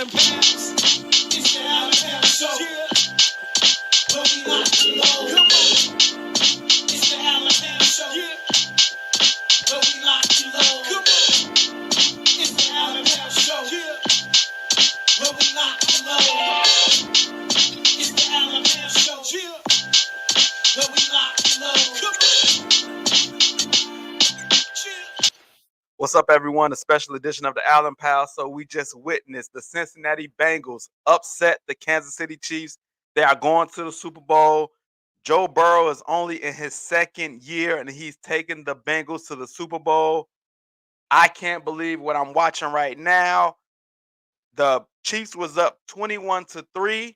Allen Pals. It's the Allen Pals Show. Yeah. Where we lock and load. Come on. It's the Allen Pals Show. Yeah. Where we lock and load. Come on. It's the Allen Pals Show. Yeah. Where we lock and load. It's the Allen Pals Show. Yeah. Where we lock and load. Come on. Yeah. What's up, everyone? A special edition of the Allen Pals. So we just witnessed the Cincinnati Bengals upset the Kansas City Chiefs. They are going to the Super Bowl. Joe Burrow is only in his second year, and he's taken the Bengals to the Super Bowl. I can't believe what I'm watching right now. The Chiefs was up 21-3,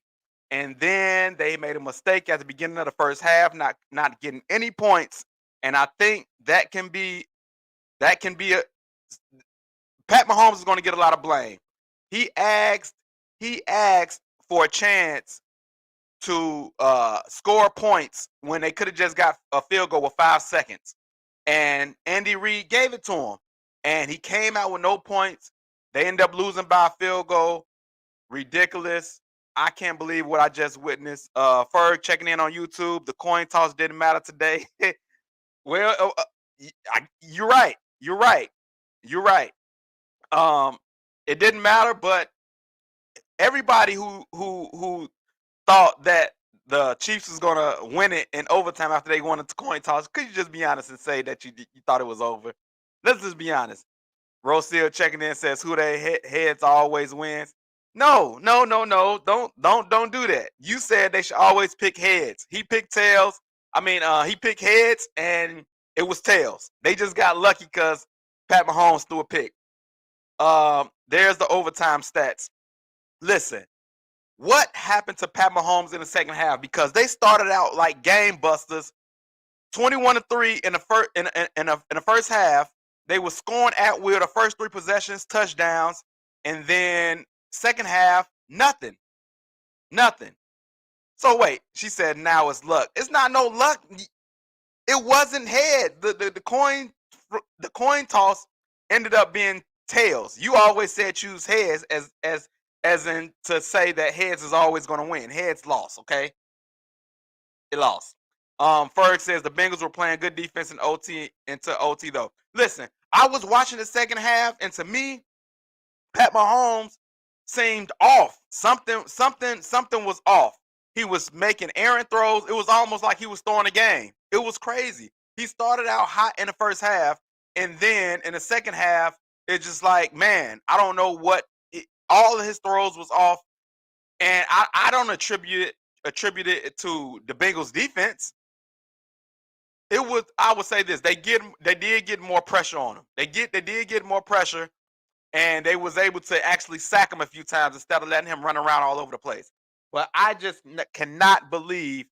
and then they made a mistake at the beginning of the first half, not getting any points. And I think that can be a Pat Mahomes is going to get a lot of blame. He asked for a chance to score points when they could have just got a field goal with 5 seconds. And Andy Reid gave it to him. And he came out with no points. They ended up losing by a field goal. Ridiculous. I can't believe what I just witnessed. Ferg checking in on YouTube. The coin toss didn't matter today. Well, you're right. It didn't matter, but everybody who thought that the Chiefs was gonna win it in overtime after they won the coin toss, could you just be honest and say that you thought it was over? Let's just be honest. Roseal checking in says who they heads always wins. No. Don't do that. You said they should always pick heads. He picked tails. He picked heads and it was tails. They just got lucky because Pat Mahomes threw a pick. There's the overtime stats. Listen, what happened to Pat Mahomes in the second half? Because they started out like game busters, 21-3 in the first half. They were scoring at will the first 3 possessions, touchdowns, and then second half, nothing. So wait, she said now it's luck. It's not no luck. It wasn't head. The coin toss ended up being tails. You always said choose heads as in to say that heads is always going to win. Heads lost, okay? It lost. Ferg says the Bengals were playing good defense in OT into OT though. Listen, I was watching the second half, and to me, Pat Mahomes seemed off. Something was off. He was making errant throws. It was almost like he was throwing a game. It was crazy. He started out hot in the first half, and then in the second half, it's just like, man, I don't know what. All of his throws was off, and I don't attribute it to the Bengals defense. It was, I would say this, they did get more pressure on him. They did get more pressure, and they was able to actually sack him a few times instead of letting him run around all over the place. But I just cannot believe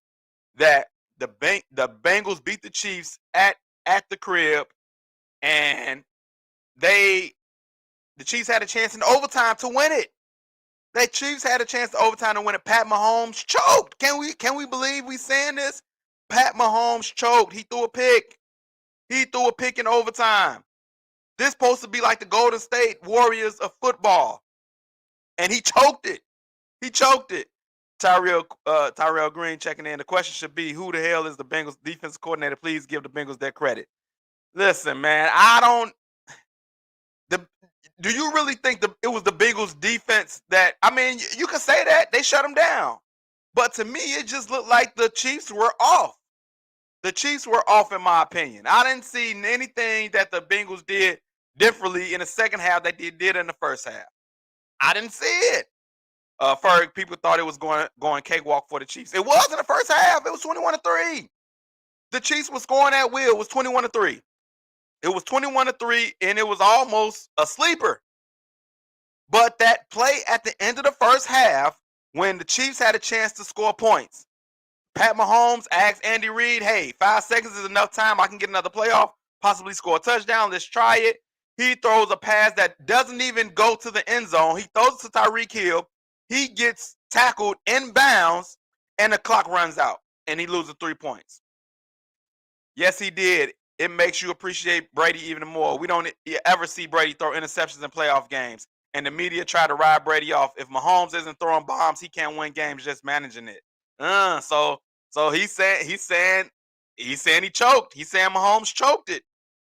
that the Bengals beat the Chiefs at the crib, and the Chiefs had a chance in overtime to win it. The Chiefs had a chance in overtime to win it. Pat Mahomes choked. Can we believe we saying this? Pat Mahomes choked. He threw a pick. He threw a pick in overtime. This supposed to be like the Golden State Warriors of football. And he choked it. Tyrell Green checking in. The question should be, who the hell is the Bengals defensive coordinator? Please give the Bengals their credit. Listen, man, do you really think it was the Bengals defense that, you can say that. They shut them down. But to me, it just looked like the Chiefs were off. The Chiefs were off, in my opinion. I didn't see anything that the Bengals did differently in the second half that they did in the first half. I didn't see it. Ferg, people thought it was going cakewalk for the Chiefs. It was in the first half. It was 21-3. The Chiefs were scoring at will. It was 21-3. It was 21-3, and it was almost a sleeper. But that play at the end of the first half, when the Chiefs had a chance to score points, Pat Mahomes asked Andy Reid, hey, 5 seconds is enough time. I can get another playoff, possibly score a touchdown. Let's try it. He throws a pass that doesn't even go to the end zone. He throws it to Tyreek Hill. He gets tackled in bounds, and the clock runs out, and he loses 3 points. Yes, he did. It makes you appreciate Brady even more. We don't ever see Brady throw interceptions in playoff games. and the media try to ride Brady off. If Mahomes isn't throwing bombs, he can't win games just managing it. So he's saying he choked. He's saying Mahomes choked it.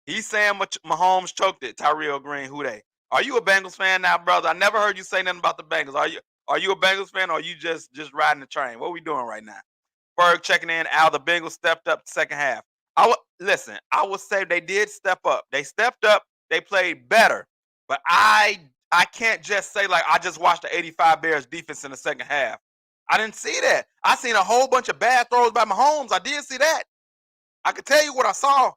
He's saying Mahomes choked it. Tyrell Green, who they? Are you a Bengals fan now, brother? I never heard you say nothing about the Bengals. Are you a Bengals fan, or are you just riding the train? What are we doing right now? Berg checking in. Al, the Bengals stepped up the second half. Listen. I would say they did step up. They stepped up. They played better. But I can't just say like I just watched the 85 Bears defense in the second half. I didn't see that. I seen a whole bunch of bad throws by Mahomes. I did see that. I could tell you what I saw.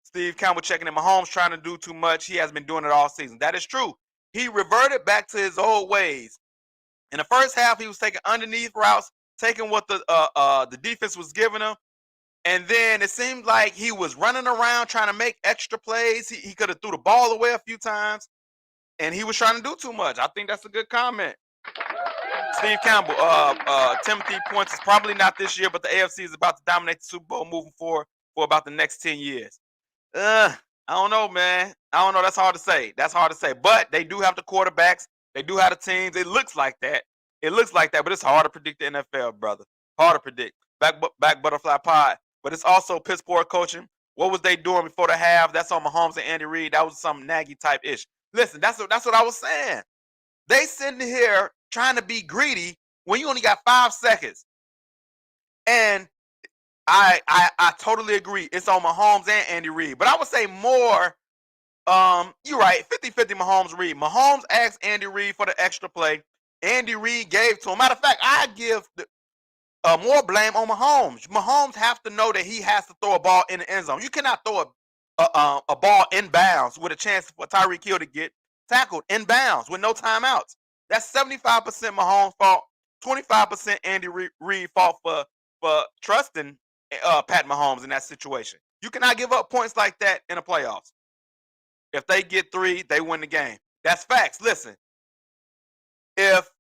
Steve Campbell checking in. Mahomes trying to do too much. He has been doing it all season. That is true. He reverted back to his old ways. In the first half, he was taking underneath routes, taking what the defense was giving him. And then it seemed like he was running around trying to make extra plays. He could have threw the ball away a few times, and he was trying to do too much. I think that's a good comment. Steve Campbell, Timothy points is probably not this year, but the AFC is about to dominate the Super Bowl moving forward for about the next 10 years. I don't know, man. I don't know. That's hard to say. But they do have the quarterbacks. They do have the teams. It looks like that. But it's hard to predict the NFL, brother. Hard to predict. Back butterfly pod. But it's also piss poor coaching. What was they doing before the half? That's on Mahomes and Andy Reid. That was some Nagy type ish. Listen, that's what I was saying. They sitting here trying to be greedy when you only got 5 seconds. And I totally agree. It's on Mahomes and Andy Reid. But I would say more, you're right, 50-50 Mahomes Reid. Mahomes asked Andy Reid for the extra play. Andy Reid gave to him. Matter of fact, I give more blame on Mahomes. Mahomes have to know that he has to throw a ball in the end zone. You cannot throw a ball inbounds with a chance for Tyreek Hill to get tackled inbounds with no timeouts. That's 75% Mahomes' fault, 25% Andy Reid fault for trusting Pat Mahomes in that situation. You cannot give up points like that in the playoffs. If they get 3, they win the game. That's facts. Listen, if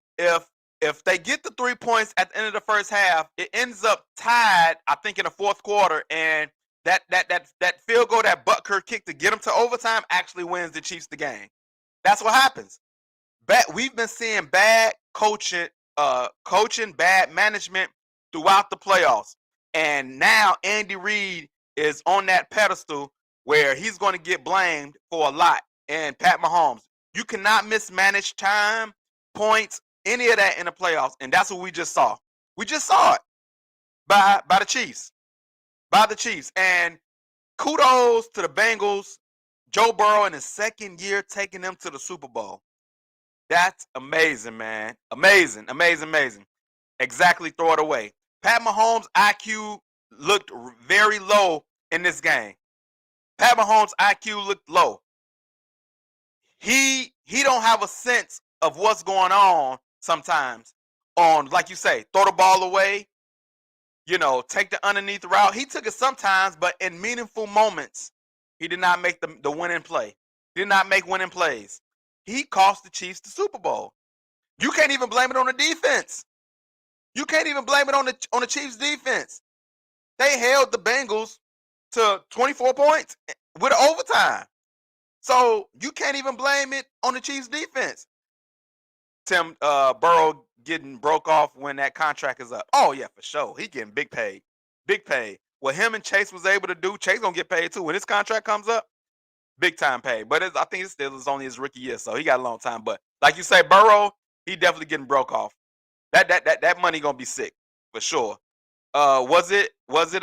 they get the 3 points at the end of the first half, it ends up tied, I think, in the fourth quarter, and that field goal, that Butker kick to get them to overtime actually wins the Chiefs the game. That's what happens. We've been seeing bad coaching, bad management throughout the playoffs. And now Andy Reid is on that pedestal where he's going to get blamed for a lot. And Pat Mahomes, you cannot mismanage time, points, any of that in the playoffs. And that's what we just saw. We just saw it by the Chiefs. And kudos to the Bengals. Joe Burrow in his second year taking them to the Super Bowl. That's amazing, man. Amazing. Exactly, throw it away. Pat Mahomes' IQ looked very low in this game. Pat Mahomes' IQ looked low. He don't have a sense of what's going on sometimes. Like you say, throw the ball away, take the underneath route. He took it sometimes, but in meaningful moments, he did not make the winning play. He did not make winning plays. He cost the Chiefs the Super Bowl. You can't even blame it on the defense. You can't even blame it on the Chiefs defense. They held the Bengals to 24 points with overtime. So you can't even blame it on the Chiefs defense. Tim Burrow getting broke off when that contract is up. Oh yeah, for sure. He getting big paid. What him and Chase was able to do, Chase gonna get paid too. When his contract comes up, big time paid. But I think it still is only his rookie year, so he got a long time. But like you say, Burrow, he definitely getting broke off. That money gonna be sick for sure. Was it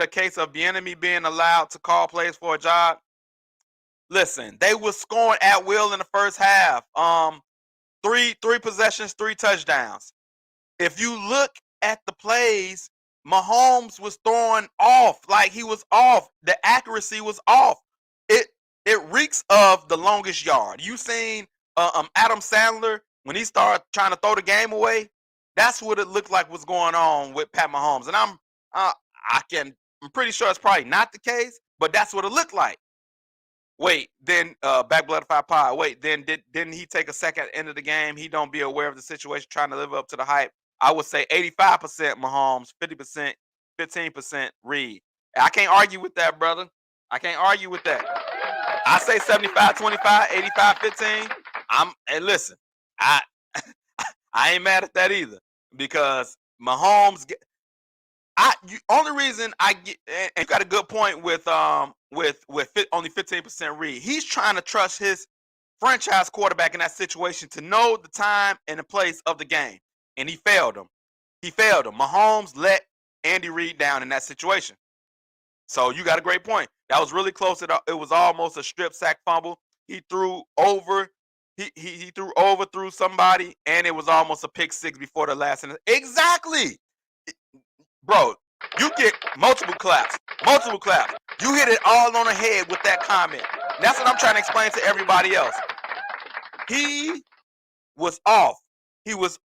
a case of Bieniemy being allowed to call plays for a job? Listen, they were scoring at will in the first half. Three possessions, 3 touchdowns. If you look at the plays, Mahomes was throwing off, like he was off. The accuracy was off. It reeks of the longest yard. You seen Adam Sandler when he started trying to throw the game away? That's what it looked like was going on with Pat Mahomes. And I'm pretty sure it's probably not the case, but that's what it looked like. Wait, then back butterfly pod. Wait, then didn't he take a second at the end of the game? He don't be aware of the situation, trying to live up to the hype. I would say 85% Mahomes, 50%, 15% Reid. I can't argue with that, brother. I can't argue with that. I say 75-25, 85-15. And listen, I I ain't mad at that either because Mahomes. Only reason I get, and you got a good point with only 15% read. He's trying to trust his franchise quarterback in that situation to know the time and the place of the game, and he failed him. He failed him. Mahomes let Andy Reid down in that situation. So you got a great point. That was really close. It was almost a strip sack fumble. He threw over. He threw over through somebody, and it was almost a pick six before the last. Exactly, bro. You get multiple claps. Multiple claps. You hit it all on the head with that comment. That's what I'm trying to explain to everybody else. He was off. He was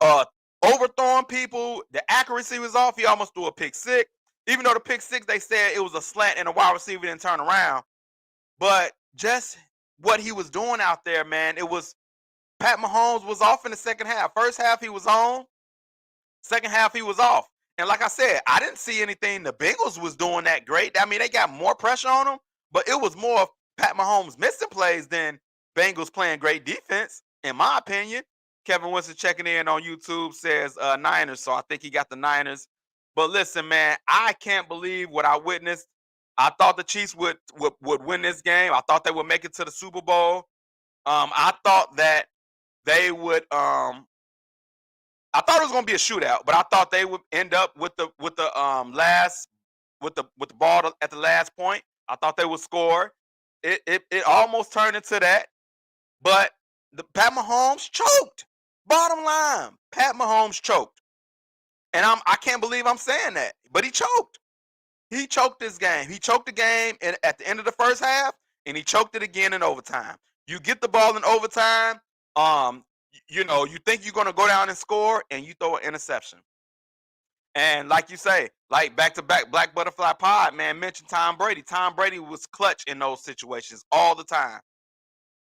overthrowing people. The accuracy was off. He almost threw a pick six. Even though the pick six, they said it was a slant and a wide receiver didn't turn around. But just what he was doing out there, man, it was Pat Mahomes was off in the second half. First half, he was on. Second half, he was off. And like I said, I didn't see anything the Bengals was doing that great. I mean, they got more pressure on them, but it was more of Pat Mahomes missing plays than Bengals playing great defense, in my opinion. Kevin Winston checking in on YouTube says Niners, so I think he got the Niners. But listen, man, I can't believe what I witnessed. I thought the Chiefs would win this game. I thought they would make it to the Super Bowl. I thought that they would. I thought it was going to be a shootout, but I thought they would end up with the ball at the last point. I thought they would score. It almost turned into that, but Pat Mahomes choked. Bottom line, Pat Mahomes choked, and I can't believe I'm saying that, but he choked. He choked this game. He choked the game at the end of the first half, and he choked it again in overtime. You get the ball in overtime. You think you're going to go down and score, and you throw an interception. And like you say, like back-to-back Black Butterfly Pod, man, mentioned Tom Brady. Tom Brady was clutch in those situations all the time.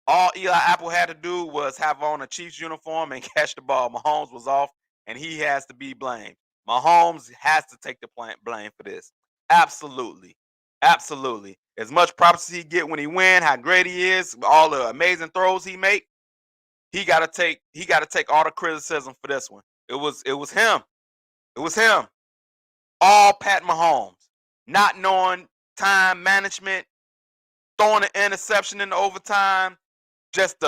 All Eli Apple had to do was have on a Chiefs uniform and catch the ball. Mahomes was off, and he has to be blamed. Mahomes has to take the blame for this. Absolutely. Absolutely. As much props as he get when he win, how great he is, all the amazing throws he make, he gotta take all the criticism for this one. It was him. It was him. All Pat Mahomes. Not knowing time management, throwing an interception in the overtime. Just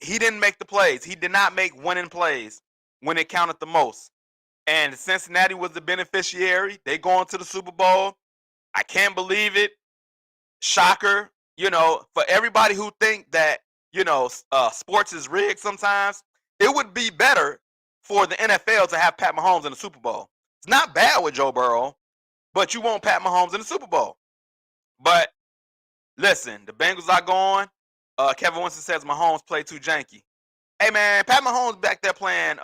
he didn't make the plays. He did not make winning plays when it counted the most. And Cincinnati was the beneficiary. They going to the Super Bowl. I can't believe it. Shocker. For everybody who think that, sports is rigged sometimes, it would be better for the NFL to have Pat Mahomes in the Super Bowl. It's not bad with Joe Burrow, but you want Pat Mahomes in the Super Bowl. But listen, the Bengals are going. Kevin Winston says Mahomes played too janky. Hey man, Pat Mahomes back there playing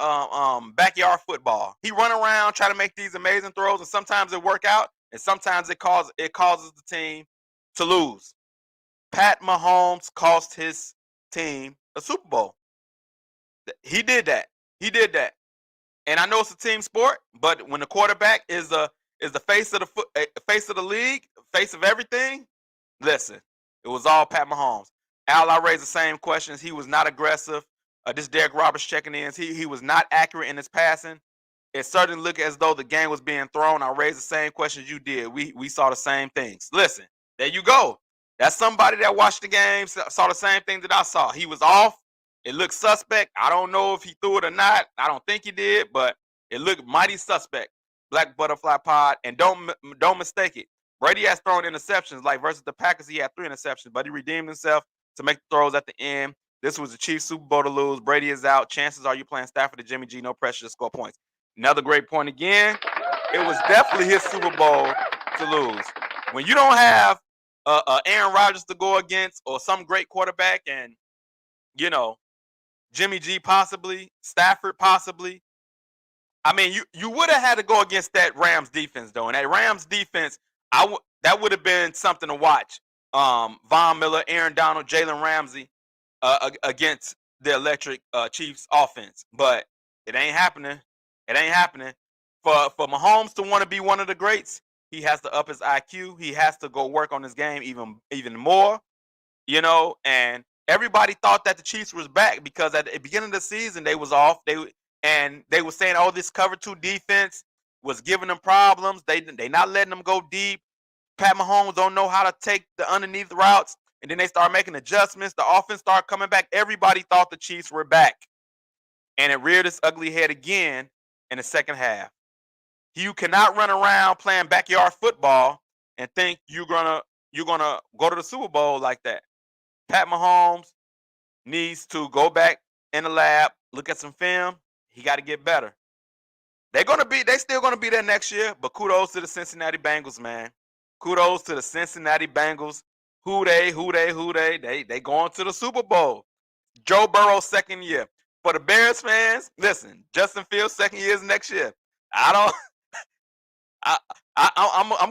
backyard football. He run around trying to make these amazing throws, and sometimes it work out, and sometimes it causes the team to lose. Pat Mahomes cost his team a Super Bowl. He did that. And I know it's a team sport, but when the quarterback is the face of the league, face of everything, listen, it was all Pat Mahomes. Al, I raised the same questions. He was not aggressive. This Derek Roberts checking in. He was not accurate in his passing. It certainly looked as though the game was being thrown. I raised the same questions you did. We saw the same things. Listen, there you go. That's somebody that watched the game, saw the same thing that I saw. He was off. It looked suspect. I don't know if he threw it or not. I don't think he did, but it looked mighty suspect. Black Butterfly Pod. And don't mistake it. Brady has thrown interceptions. Like versus the Packers, he had 3 interceptions, but he redeemed himself to make the throws at the end. This was the Chiefs Super Bowl to lose. Brady is out. Chances are you playing Stafford and Jimmy G. No pressure to score points. Another great point again. It was definitely his Super Bowl to lose. When you don't have Aaron Rodgers to go against or some great quarterback and, Jimmy G possibly, Stafford possibly. I mean, you would have had to go against that Rams defense, though. And that Rams defense, that would have been something to watch. Von Miller, Aaron Donald, Jalen Ramsey against the electric Chiefs offense. But it ain't happening. It ain't happening. For Mahomes to want to be one of the greats, he has to up his IQ. He has to go work on his game even more. you know, and everybody thought that the Chiefs was back because at the beginning of the season they was off. They were saying, oh, this cover 2 defense was giving them problems. They not letting them go deep. Pat Mahomes don't know how to take the underneath routes, and then they start making adjustments. The offense started coming back. Everybody thought the Chiefs were back, and it reared its ugly head again in the second half. You cannot run around playing backyard football and think you're gonna go to the Super Bowl like that. Pat Mahomes needs to go back in the lab, look at some film. He got to get better. They still gonna be there next year, but kudos to the Cincinnati Bengals, man. Kudos to the Cincinnati Bengals. Who they going to the Super Bowl. Joe Burrow's second year. For the Bears fans, listen, Justin Fields' second year is next year. I'm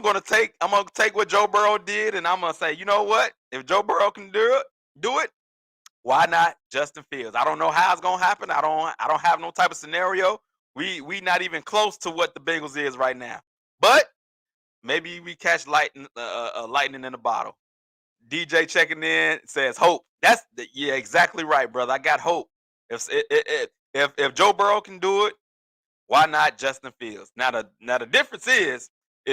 gonna take what Joe Burrow did, and I'm gonna say, you know what? If Joe Burrow can do it, why not Justin Fields? I don't know how it's gonna happen. I don't have no type of scenario. We not even close to what the Bengals is right now. But maybe we catch lightning in a bottle. DJ checking in says hope. Yeah, exactly right, brother. I got hope. If Joe Burrow can do it, why not Justin Fields? Now the difference is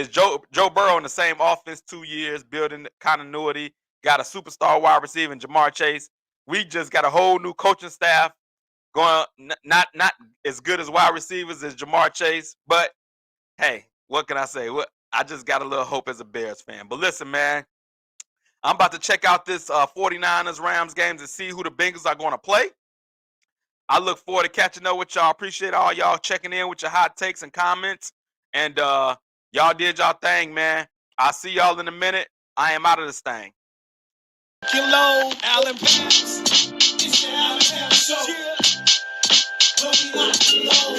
Joe Burrow in the same offense 2 years, building continuity, got a superstar wide receiver in Jamar Chase. We just got a whole new coaching staff going, not as good as wide receivers as Jamar Chase, but hey, what can I say? I just got a little hope as a Bears fan. But listen, man, I'm about to check out this 49ers Rams games and see who the Bengals are going to play. I look forward to catching up with y'all. Appreciate all y'all checking in with your hot takes and comments. And y'all did y'all thing, man. I'll see y'all in a minute. I am out of this thing. Kilo, Allen Pass. It's the Allen Pass Show. Yeah.